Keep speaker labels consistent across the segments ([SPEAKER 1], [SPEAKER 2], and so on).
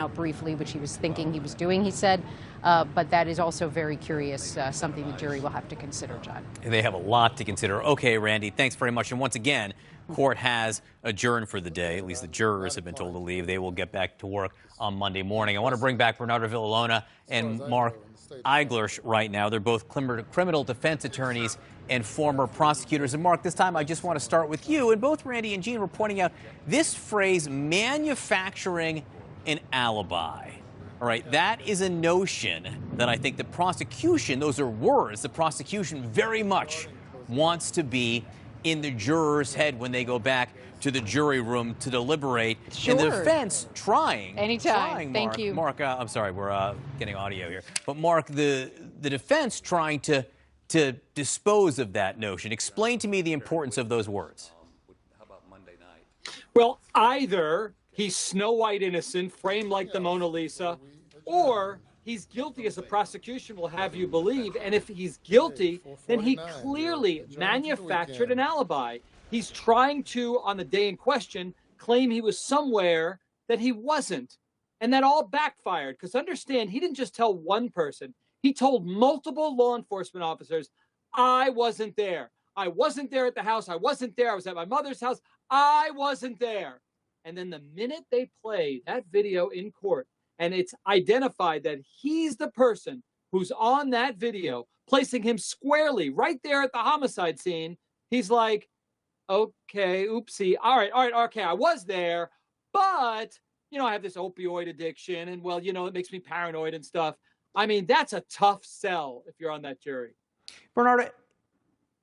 [SPEAKER 1] out briefly, which he was thinking he was doing, he said. But that is also very curious, something the jury will have to consider, John.
[SPEAKER 2] They have a lot to consider. Okay, Randy, thanks very much. And once again, court has adjourned for the day. At least the jurors have been told to leave. They will get back to work on Monday morning. I want to bring back Bernardo Villalona and Mark Eiglarsh right now. They're both criminal defense attorneys and former prosecutors. And Mark, this time I just want to start with you. And both Randy and Gene were pointing out this phrase, manufacturing an alibi. All right, that is a notion that I think the prosecution, those are words, the prosecution very much wants to be in the juror's head when they go back to the jury room to deliberate.
[SPEAKER 1] Sure.
[SPEAKER 2] And the defense trying.
[SPEAKER 1] Anytime. Thank
[SPEAKER 2] Mark.
[SPEAKER 1] you.
[SPEAKER 2] Mark, I'm sorry, we're getting audio here. But Mark, the defense trying to dispose of that notion. Explain to me the importance of those words.
[SPEAKER 3] How about Monday night?
[SPEAKER 4] Well, either he's Snow White innocent, framed like the Mona Lisa, or he's guilty, as the prosecution will have you believe. And if he's guilty, then he clearly manufactured an alibi. He's trying to, on the day in question, claim he was somewhere that he wasn't. And that all backfired, because understand, he didn't just tell one person. He told multiple law enforcement officers, I wasn't there. I wasn't there at the house. I wasn't there. I was at my mother's house. I wasn't there. And then the minute they play that video in court, and it's identified that he's the person who's on that video, placing him squarely right there at the homicide scene, he's like, okay, oopsie. All right, okay, I was there, but, I have this opioid addiction, and, well, it makes me paranoid and stuff. I mean, that's a tough sell if you're on that jury.
[SPEAKER 2] Bernardo,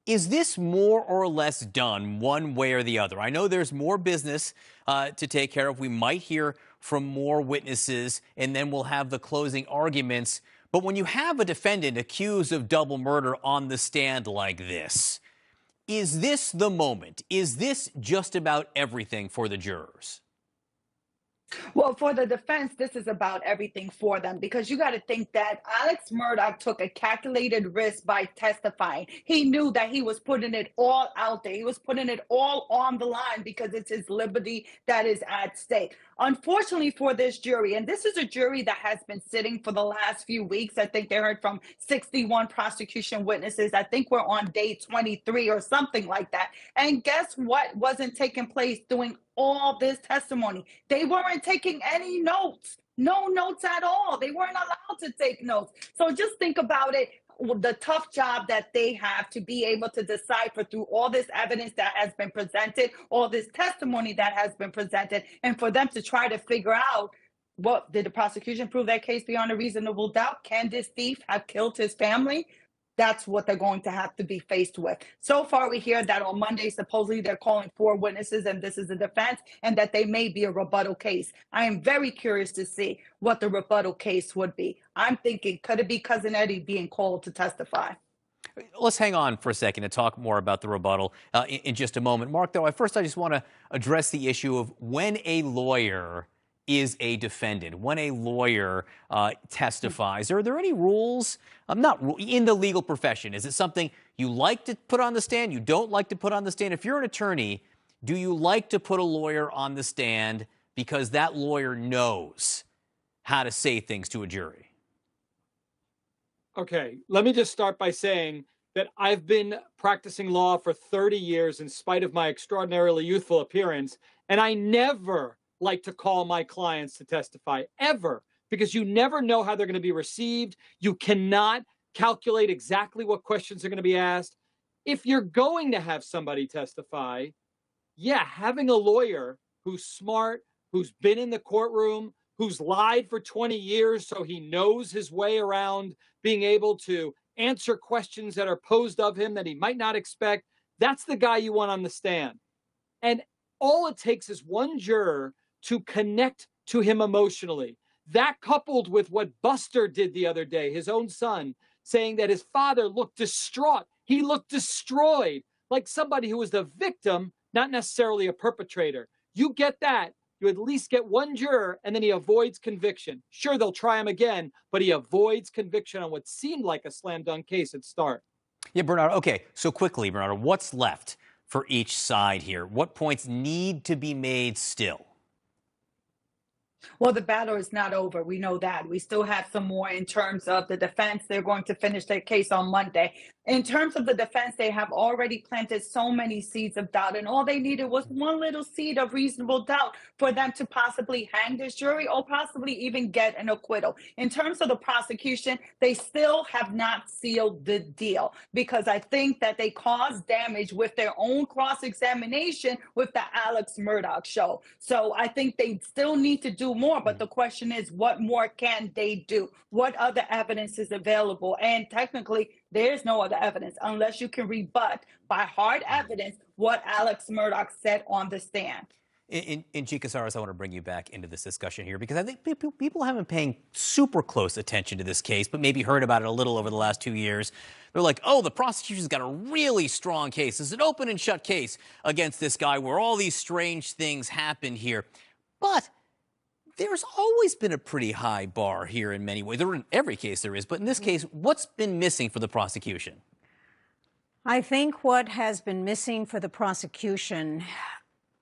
[SPEAKER 2] is this more or less done one way or the other? I know there's more business to take care of. We might hear from more witnesses, and then we'll have the closing arguments. But when you have a defendant accused of double murder on the stand like this, is this the moment? Is this just about everything for the jurors?
[SPEAKER 5] Well, for the defense, this is about everything for them, because you got to think that Alex Murdaugh took a calculated risk by testifying. He knew that he was putting it all out there. He was putting it all on the line because it's his liberty that is at stake. Unfortunately for this jury, and this is a jury that has been sitting for the last few weeks. I think they heard from 61 prosecution witnesses. I think we're on day 23 or something like that. And guess what wasn't taking place during all this testimony? They weren't taking any notes. No notes at all. They weren't allowed to take notes. So just think about it, the tough job that they have to be able to decipher through all this evidence that has been presented, all this testimony that has been presented, and for them to try to figure out, what did the prosecution prove their case beyond a reasonable doubt? Can this thief have killed his family? That's what they're going to have to be faced with. So far, we hear that on Monday, supposedly they're calling 4 witnesses, and this is the defense, and that they may be a rebuttal case. I am very curious to see what the rebuttal case would be. I'm thinking, could it be Cousin Eddie being called to testify?
[SPEAKER 2] Let's hang on for a second and talk more about the rebuttal in just a moment. Mark, though, first I just want to address the issue of when a lawyer is a defendant, when a lawyer testifies. Are there any rules, not in the legal profession? Is it something you like to put on the stand, you don't like to put on the stand? If you're an attorney, do you like to put a lawyer on the stand because that lawyer knows how to say things to a jury?
[SPEAKER 4] Okay, let me just start by saying that I've been practicing law for 30 years in spite of my extraordinarily youthful appearance, and I never like to call my clients to testify, ever, because you never know how they're going to be received. You cannot calculate exactly what questions are going to be asked. If you're going to have somebody testify, yeah, having a lawyer who's smart, who's been in the courtroom, who's lied for 20 years so he knows his way around being able to answer questions that are posed of him that he might not expect, that's the guy you want on the stand. And all it takes is one juror to connect to him emotionally. That, coupled with what Buster did the other day, his own son, saying that his father looked distraught. He looked destroyed, like somebody who was the victim, not necessarily a perpetrator. You get that, you at least get one juror, and then he avoids conviction. Sure, they'll try him again, but he avoids conviction on what seemed like a slam dunk case at start.
[SPEAKER 2] Yeah, Bernardo, okay, so quickly, Bernardo, what's left for each side here? What points need to be made still?
[SPEAKER 5] Well, the battle is not over. We know that. We still have some more in terms of the defense. They're going to finish their case on Monday. In terms of the defense, they have already planted so many seeds of doubt, and all they needed was one little seed of reasonable doubt for them to possibly hang this jury or possibly even get an acquittal. In terms of the prosecution, they still have not sealed the deal because I think that they caused damage with their own cross-examination with the Alex Murdaugh show. So I think they still need to do more, but the question is, what more can they do? What other evidence is available? And technically, there's no other evidence unless you can rebut by hard evidence what Alex Murdaugh said on the stand.
[SPEAKER 2] In G. Casares, I want to bring you back into this discussion here because I think people haven't been paying super close attention to this case, but maybe heard about it a little over the last 2 years. They're like, oh, the prosecution's got a really strong case. It's an open and shut case against this guy where all these strange things happened here. But there's always been a pretty high bar here in many ways. In every case there is, but in this case, what's been missing for the prosecution?
[SPEAKER 6] I think what has been missing for the prosecution,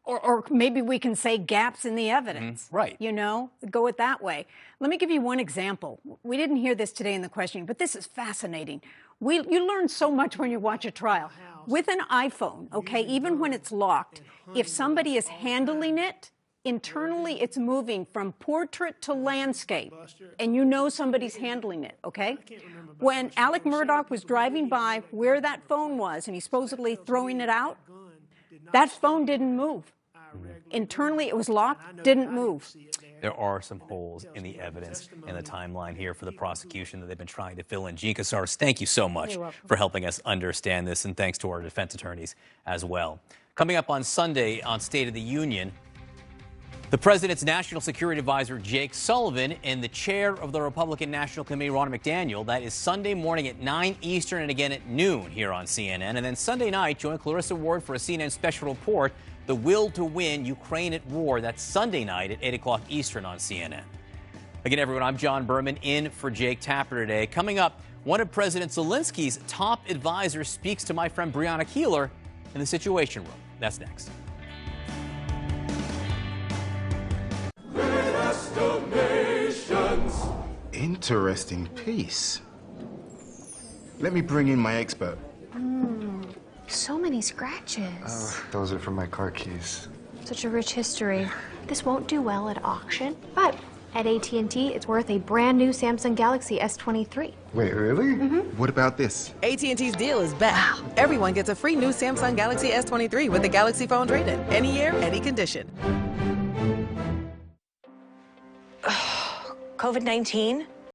[SPEAKER 6] or maybe we can say gaps in the evidence.
[SPEAKER 2] Right.
[SPEAKER 6] You know, go it that way. Let me give you one example. We didn't hear this today in the questioning, but this is fascinating. You learn so much when you watch a trial. With an iPhone, okay, even when it's locked, if somebody is handling it, internally, it's moving from portrait to landscape, and you know somebody's handling it, okay? When Alex Murdaugh was driving by where that phone was, and he's supposedly throwing it out, that phone didn't move. Internally, it was locked, didn't move.
[SPEAKER 2] There are some holes in the evidence and the timeline here for the prosecution that they've been trying to fill in. G. Casares, thank you so much for helping us understand this, and thanks to our defense attorneys as well. Coming up on Sunday on State of the Union, the president's national security advisor, Jake Sullivan, and the chair of the Republican National Committee, Ronna McDaniel. That is Sunday morning at 9 Eastern and again at noon here on CNN. And then Sunday night, join Clarissa Ward for a CNN special report, The Will to Win, Ukraine at War. That's Sunday night at 8 o'clock Eastern on CNN. Again, everyone, I'm John Berman in for Jake Tapper today. Coming up, one of President Zelensky's top advisors speaks to my friend Breonna Keeler in the Situation Room. That's next.
[SPEAKER 7] Interesting piece. Let me bring in my expert.
[SPEAKER 8] So many scratches.
[SPEAKER 9] Those are from my car keys.
[SPEAKER 8] Such a rich history. This won't do well at auction, but at AT&T, it's worth a brand new Samsung Galaxy S23.
[SPEAKER 9] Wait, really?
[SPEAKER 7] What about this?
[SPEAKER 10] AT&T's deal is back. Wow. Everyone gets a free new Samsung Galaxy S23 with a Galaxy phone trade-in. Any year, any condition.
[SPEAKER 11] COVID-19?